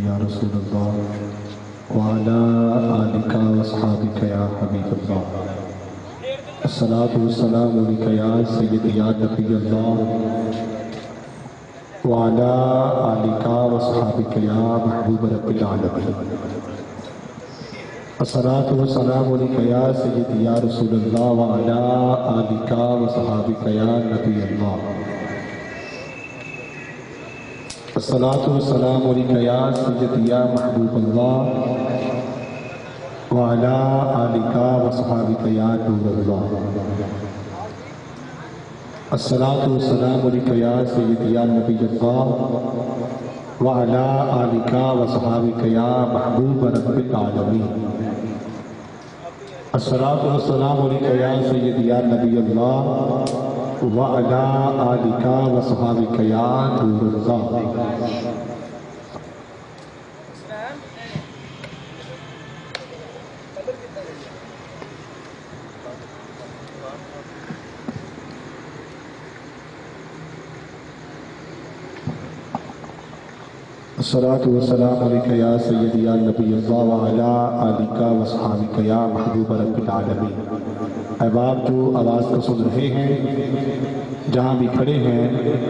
یا رسول اللہ وعلا آلکا واصحابکا یا حبیب اللہ الصلاة والسلام علیکہ یا سید یا نبی اللہ وعلا آلکا واصحابکا یا محبوب رب العالمین الصلاة والسلام علیکہ یا سید یا رسول اللہ وعلا آلکا واصحابکا یا نبی اللہ الصلاة والسلام علیکہ یا سید یا محبوب اللہ وعلا آلکا وصحابکا یا نور اللہ الصلاة والسلام علیکہ یا سید یا نبی اللہ وعلا آلکا وصحابکا یا محبوب رب العالمین الصلاة والسلام علیکہ یا سید یا نبی اللہ وعلا آلکا وصحابکا یا نور اللہ الصلاة والسلام علیکہ یا سید یا نبی اللہ وعلا آلکا وصحابکا یا محبوب رب العالمین۔ احباب جو آواز کو سن رہے ہیں جہاں بھی کھڑے ہیں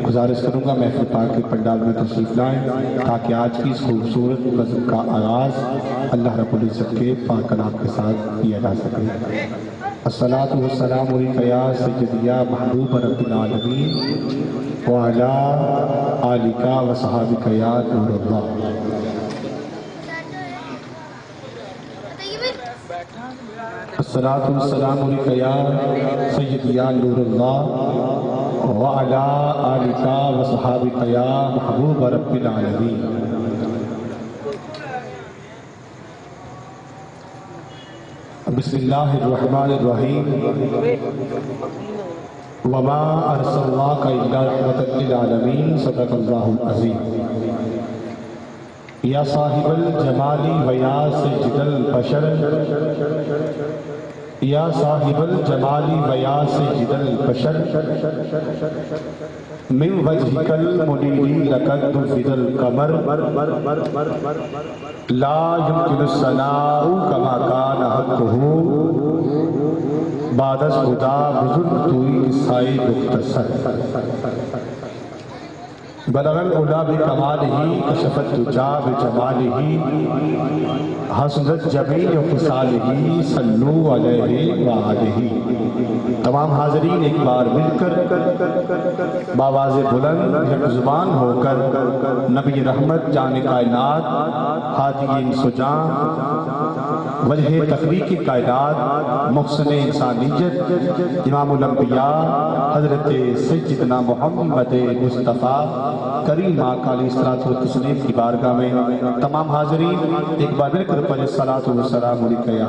گزارش کروں گا محفل پاک کے پنڈال میں تشریف لائیں تاکہ آج کی اس خوبصورت نظم کا آغاز اللہ رب العزت کے پاک کلام کے ساتھ کیا جا سکے۔ الصلاة والسلام علیکہ یا سید یا محبوب رب العالمین وعلا آلکا وصحابکا یا نور اللہ۔ الصلاة والسلام علیکہ یا سید یا نور اللہ وعلا آلکا وصحابکا یا محبوب رب العالمین۔ بسم اللہ الرحمن الرحیم۔ وما ارسلناک الا رحمۃ للعالمین صدق اللہ العظیم۔ یا صاحب الجمال و یا سید البشر یا صاحب الجمال و یا سید البشر من وجهک المنیر لقد ضفد القمر لا يمكن الثناء كما كان حقه بعد از خدا بزرگ توی قصائی مختصر بلغ العلا بکمالہ کشفت الدجا بجمالہ حسنت جمیع خصالہ صلو علیہ وآلہ۔ تمام حاضرین ایک بار مل کر باواز بلند یک زبان ہو کر نبی رحمت جان کائنات ہادی انس و جان وجہ تخلیق کائنات محسن انسانیت امام الانبیاء حضرت سیدنا محمد مصطفیٰ کریم آقا علیہ السلام کی بارگاہ میں تمام حاضرین ایک بار مل کر پڑھیں الصلاة والسلام علیکہ یا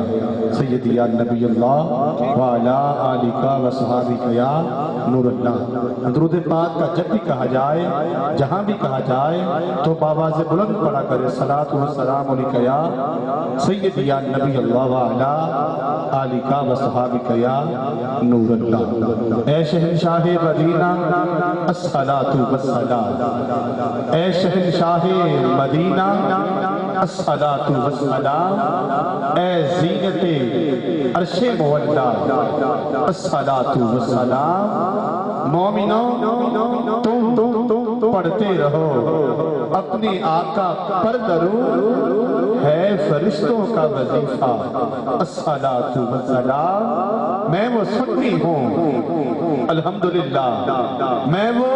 سید یا نبی اللہ وعلا آلکا وصحابکا یا نور اللہ۔ درود پاک کا جب بھی کہا جائے جہاں بھی کہا جائے تو باواز بلند پڑھا کرے الصلاة والسلام علیکہ یا سید یا نبی اللہ وعلا آلکا وصحابکا یا نور اللہ۔ اے شہنشاہ مدینہ الصلاة والسلام، اے شہنشاہ مدینہ الصلاة والسلام، اے زینت عرش مولا الصلاة والسلام۔ مومنوں تم پڑھتے رہو اپنی آقا پر درود ہے فرشتوں کا وظیفہ الصلاة والسلام۔ میں وہ سنی ہوں الحمدللہ، میں وہ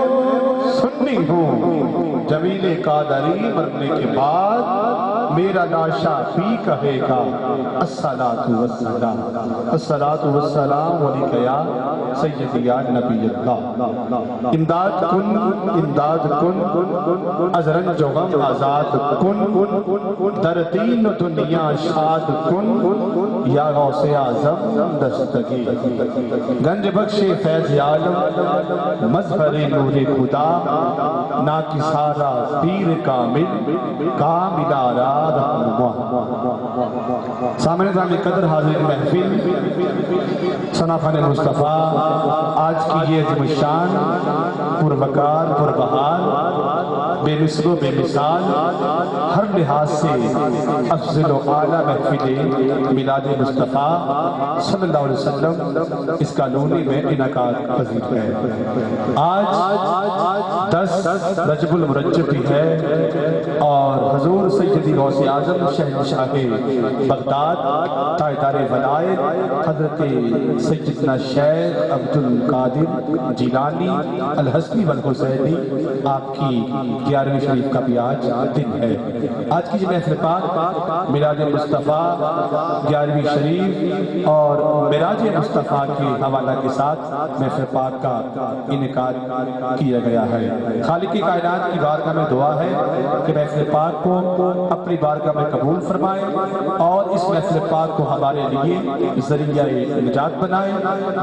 سنی ہوں جمیل قادری مرنے کے بعد میرا لاشا بھی کہے گا الصلاة والسلام۔ الصلاة والسلام علیکہ یا سید یا نبی اللہ۔ امداد کن از رنج و غم آزاد کن در دین و دنیا شاد کن یا غوث اعظم دستگی۔ گنج بخش فیض عالم مظہر نور خدا نا کسارا پیر کامل کامل آرا یاد رکھوں گا۔ سامنے نظام قدر حاضر محفل ثناء مصطفیٰ آج کی یہ عظیم الشان پروقار پربہار بے مثل و بے مثال ہر لحاظ سے افضل و اعلیٰ محفل میلاد مصطفیٰ صلی اللہ علیہ وسلم اس کالونی میں انعقاد پذیر ہے۔ آج 10 رجب المرجب بھی ہے اور حضور سیدی غوث اعظم شہنشاہ بغداد تاجدار ولایت حضرت سیدنا شیخ عبد القادر جیلانی الحسنی والحسینی آپ کی 11ویں شریف کا بھی آج دن ہے۔ آج کی محفل پاک میلاد مصطفیٰ 11ویں شریف اور معراج مصطفیٰ کے حوالہ کے ساتھ محفل پاک کا انعقاد کیا گیا ہے۔ خالق کائنات کی بارگاہ میں دعا ہے کہ محفل پاک کو اپنی بارگاہ میں قبول فرمائے اور اس محفل پاک کو ہمارے لیے ذریعہ نجات بنائے۔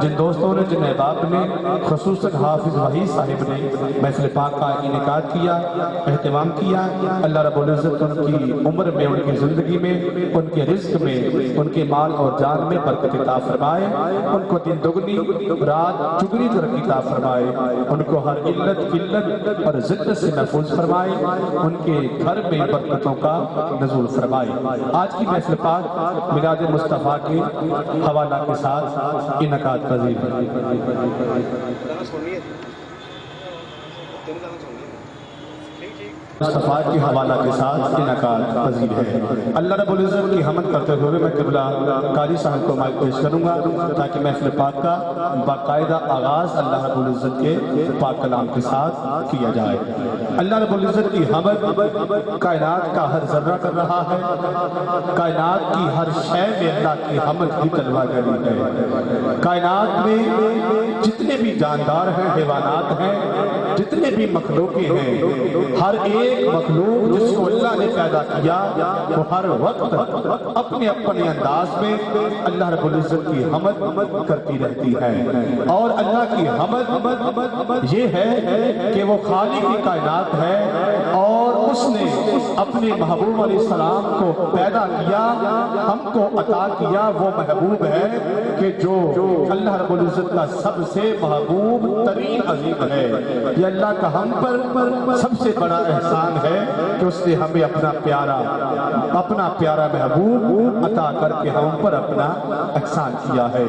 جن دوستوں نے جن احباب نے خصوصاً حافظ وحید صاحب نے محفل پاک کا انعقاد کیا اہتمام کیا، اللہ رب العزت ان کی عمر میں ان کی زندگی میں ان کے رزق میں ان کے مال اور جان میں برکت عطا فرمائے، ان کو دن دگنی رات چگنی ترقی عطا فرمائے، ان کو ہر علت قلت اور ذلت سے محفوظ فرمائے، ان کے گھر میں برکتوں کا نزول فرمائے۔ آج کی محفل پاک میلاد مصطفیٰ کے حوالہ کے ساتھ انعقاد پذیر ہے۔ مصطفیٰ کے حوالہ کے ساتھ انعقاد پذیر ہے۔ اللہ رب العزت کی حمد کرتے ہوئے میں قبلہ قاری صاحب کو مائک پیش کروں گا تاکہ محفل پاک کا باقاعدہ آغاز اللہ رب العزت کے پاک کلام کے ساتھ کیا جائے۔ اللہ رب العزت کی حمد کائنات کا ہر ذرہ کر رہا ہے، کائنات کی ہر شے میں اللہ کی حمد کی تلوا گری ہے۔ کائنات میں جتنے بھی جاندار ہیں، حیوانات ہیں، جتنے بھی مخلوقیں ہیں، ہر ایک مخلوق جس کو اللہ نے پیدا کیا وہ ہر وقت اپنے اپنے انداز میں اللہ رب العزت کی حمد کرتی رہتی ہے۔ اور اللہ کی حمد یہ ہے کہ وہ خالق کی کائنات ہے اور اس نے اپنے محبوب علیہ السلام کو پیدا کیا، ہم کو عطا کیا۔ وہ محبوب ہے کہ جو اللہ رب العزت کا سب سے محبوب ترین عظیم ہے۔ یہ اللہ کا ہم پر سب سے بڑا احسان ہے کہ اس نے ہمیں اپنا پیارا محبوب عطا کر کے ہم پر اپنا احسان کیا ہے۔